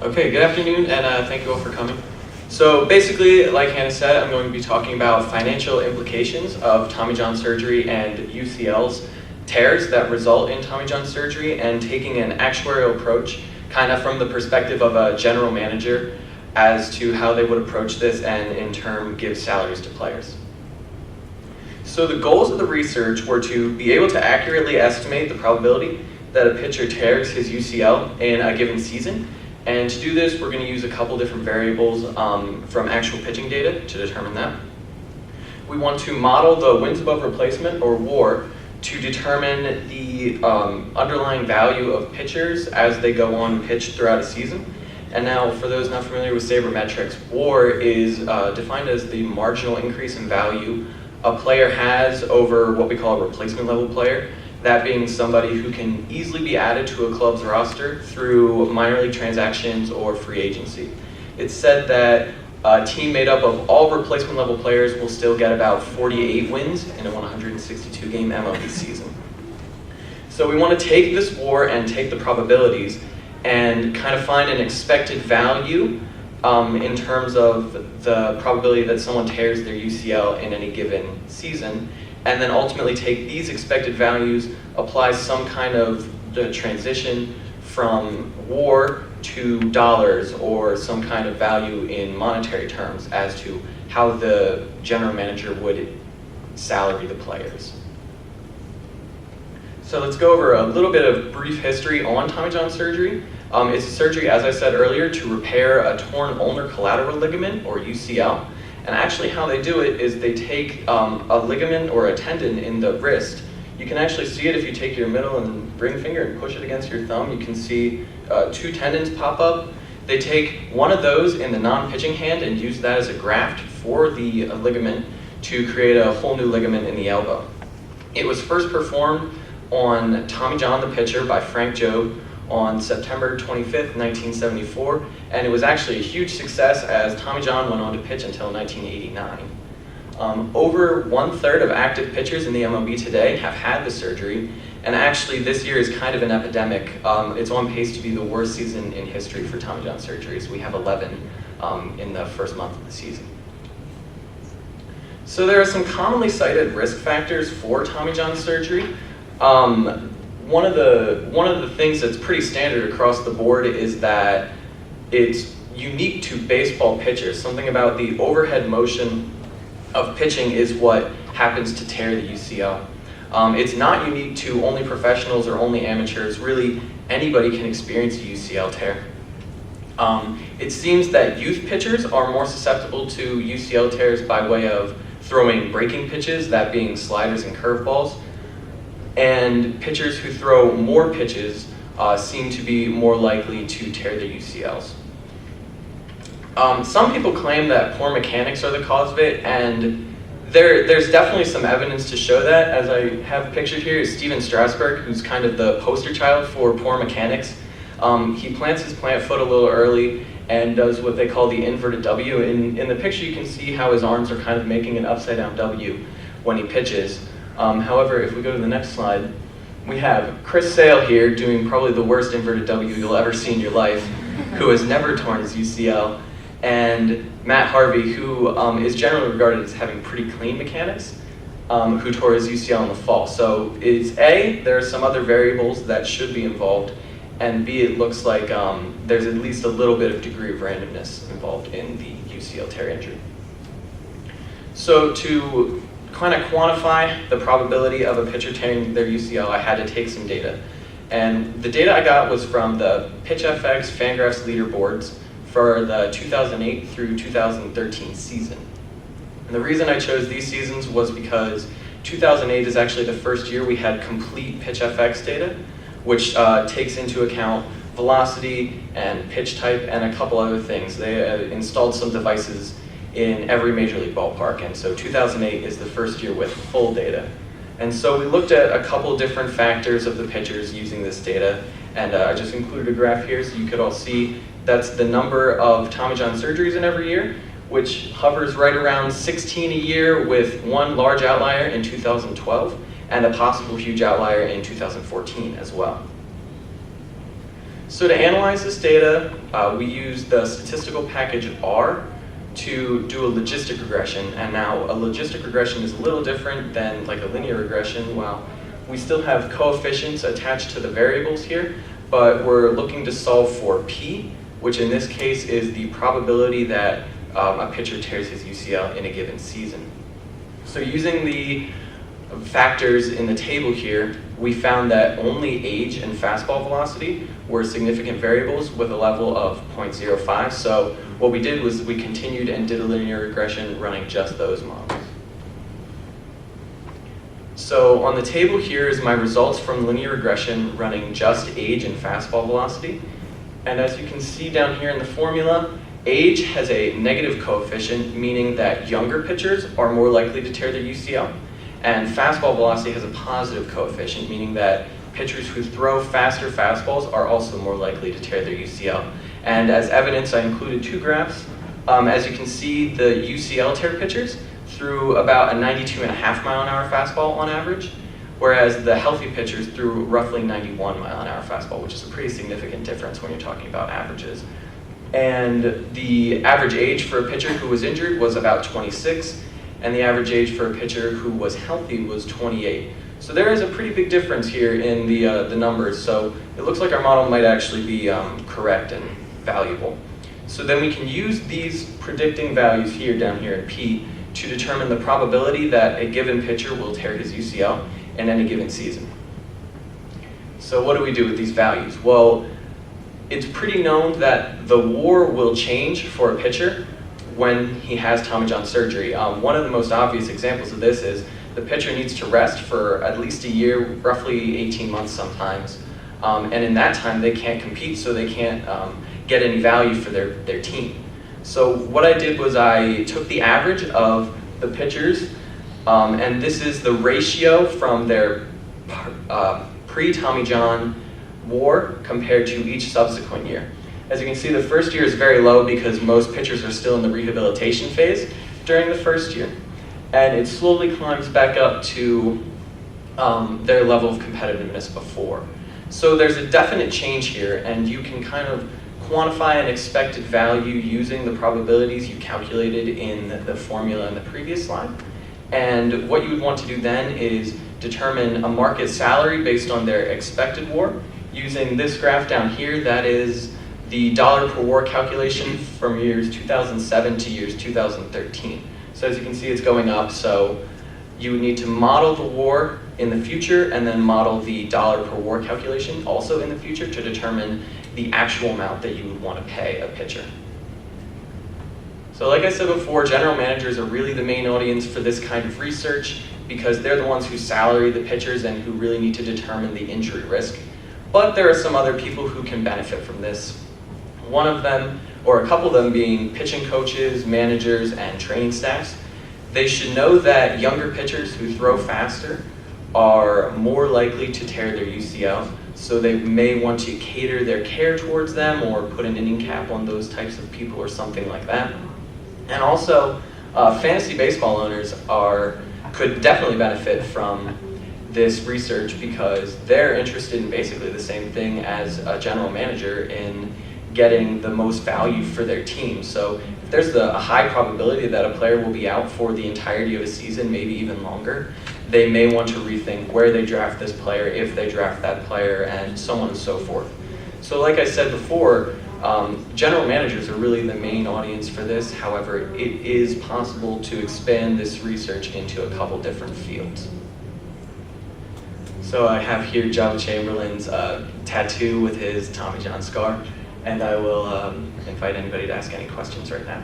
Okay, good afternoon, and thank you all for coming. So basically, like Hannah said, I'm going to be talking about financial implications of Tommy John surgery and UCL's tears that result in Tommy John surgery, and taking an actuarial approach kind of from the perspective of a general manager as to how they would approach this and in turn give salaries to players. So the goals of the research were to be able to accurately estimate the probability that a pitcher tears his UCL in a given season. And to do this, we're going to use a couple different variables from actual pitching data to determine that. We want to model the wins above replacement, or WAR, to determine the underlying value of pitchers as they go on and pitch throughout a season. And now, for those not familiar with sabermetrics, WAR is defined as the marginal increase in value a player has over what we call a replacement level player, that being somebody who can easily be added to a club's roster through minor league transactions or free agency. It's said that a team made up of all replacement level players will still get about 48 wins in a 162 game MLB season. So we want to take this WAR and take the probabilities and kind of find an expected value in terms of the probability that someone tears their UCL in any given season, and then ultimately take these expected values, apply some kind of transition from WAR to dollars or some kind of value in monetary terms as to how the general manager would salary the players. So let's go over a little bit of brief history on Tommy John surgery. It's a surgery, as I said earlier, to repair a torn ulnar collateral ligament, or UCL. And actually how they do it is they take a ligament or a tendon in the wrist. You can actually see it if you take your middle and ring finger and push it against your thumb. You can see two tendons pop up. They take one of those in the non-pitching hand and use that as a graft for the ligament to create a whole new ligament in the elbow. It was first performed on Tommy John the pitcher by Frank Jobe on September 25th, 1974, and it was actually a huge success as Tommy John went on to pitch until 1989. Over 1/3 of active pitchers in the MLB today have had the surgery, and actually this year is kind of an epidemic. It's on pace to be the worst season in history for Tommy John surgeries. We have 11 in the first month of the season. So there are some commonly cited risk factors for Tommy John surgery. One of the things that's pretty standard across the board is that it's unique to baseball pitchers. Something about the overhead motion of pitching is what happens to tear the UCL. It's not unique to only professionals or only amateurs. Really, anybody can experience a UCL tear. It seems that youth pitchers are more susceptible to UCL tears by way of throwing breaking pitches, that being sliders and curveballs. And pitchers who throw more pitches seem to be more likely to tear their UCLs. Some people claim that poor mechanics are the cause of it, and there's definitely some evidence to show that. As I have pictured here is Steven Strasburg, who's kind of the poster child for poor mechanics. He plants his plant foot a little early and does what they call the inverted W. In the picture you can see how his arms are kind of making an upside down W when he pitches. However, if we go to the next slide, we have Chris Sale here doing probably the worst inverted W you'll ever see in your life, who has never torn his UCL, and Matt Harvey, who is generally regarded as having pretty clean mechanics, who tore his UCL in the fall. So it's A, there are some other variables that should be involved, and B, it looks like there's at least a little bit of degree of randomness involved in the UCL tear injury. So to kind of quantify the probability of a pitcher tearing their UCL, I had to take some data. And the data I got was from the PitchFX Fangraphs leaderboards for the 2008 through 2013 season. And the reason I chose these seasons was because 2008 is actually the first year we had complete PitchFX data, which takes into account velocity and pitch type and a couple other things. They installed some devices in every major league ballpark, and so 2008 is the first year with full data. And so we looked at a couple different factors of the pitchers using this data, and I just included a graph here so you could all see that's the number of Tommy John surgeries in every year, which hovers right around 16 a year, with one large outlier in 2012 and a possible huge outlier in 2014 as well. So to analyze this data, we use the statistical package R to do a logistic regression. And now a logistic regression is a little different than like a linear regression. While we still have coefficients attached to the variables here, but we're looking to solve for P, which in this case is the probability that a pitcher tears his UCL in a given season. So using the factors in the table here, we found that only age and fastball velocity were significant variables with a level of 0.05. So what we did was we continued and did a linear regression running just those models. So on the table here is my results from linear regression running just age and fastball velocity. And as you can see down here in the formula, age has a negative coefficient, meaning that younger pitchers are more likely to tear their UCL. And fastball velocity has a positive coefficient, meaning that pitchers who throw faster fastballs are also more likely to tear their UCL. And as evidence, I included two graphs. As you can see, the UCL tear pitchers threw about a 92.5 mile an hour fastball on average, whereas the healthy pitchers threw roughly 91 mile an hour fastball, which is a pretty significant difference when you're talking about averages. And the average age for a pitcher who was injured was about 26, and the average age for a pitcher who was healthy was 28. So there is a pretty big difference here in the numbers, so it looks like our model might actually be correct and valuable. So then we can use these predicting values here, down here in P, to determine the probability that a given pitcher will tear his UCL in any given season. So what do we do with these values? Well, it's pretty known that the WAR will change for a pitcher when he has Tommy John surgery. One of the most obvious examples of this is the pitcher needs to rest for at least a year, roughly 18 months sometimes. And in that time, they can't compete, so they can't get any value for their team. So what I did was I took the average of the pitchers, and this is the ratio from their pre-Tommy John WAR compared to each subsequent year. As you can see, the first year is very low because most pitchers are still in the rehabilitation phase during the first year. And it slowly climbs back up to their level of competitiveness before. So there's a definite change here, and you can kind of quantify an expected value using the probabilities you calculated in the formula in the previous slide. And what you would want to do then is determine a market salary based on their expected WAR. Using this graph down here, that is the dollar per WAR calculation from years 2007 to years 2013. So as you can see, it's going up, so you would need to model the WAR in the future and then model the dollar per WAR calculation also in the future to determine the actual amount that you would want to pay a pitcher. So like I said before, general managers are really the main audience for this kind of research because they're the ones who salary the pitchers and who really need to determine the injury risk. But there are some other people who can benefit from this. One of them, or a couple of them, being pitching coaches, managers, and training staffs. They should know that younger pitchers who throw faster are more likely to tear their UCL, so they may want to cater their care towards them or put an inning cap on those types of people or something like that. And also, fantasy baseball owners could definitely benefit from this research because they're interested in basically the same thing as a general manager in getting the most value for their team. So if there's a high probability that a player will be out for the entirety of a season, maybe even longer, they may want to rethink where they draft this player, if they draft that player, and so on and so forth. So like I said before, general managers are really the main audience for this. However, it is possible to expand this research into a couple different fields. So I have here Java Chamberlain's tattoo with his Tommy John scar, and I will invite anybody to ask any questions right now.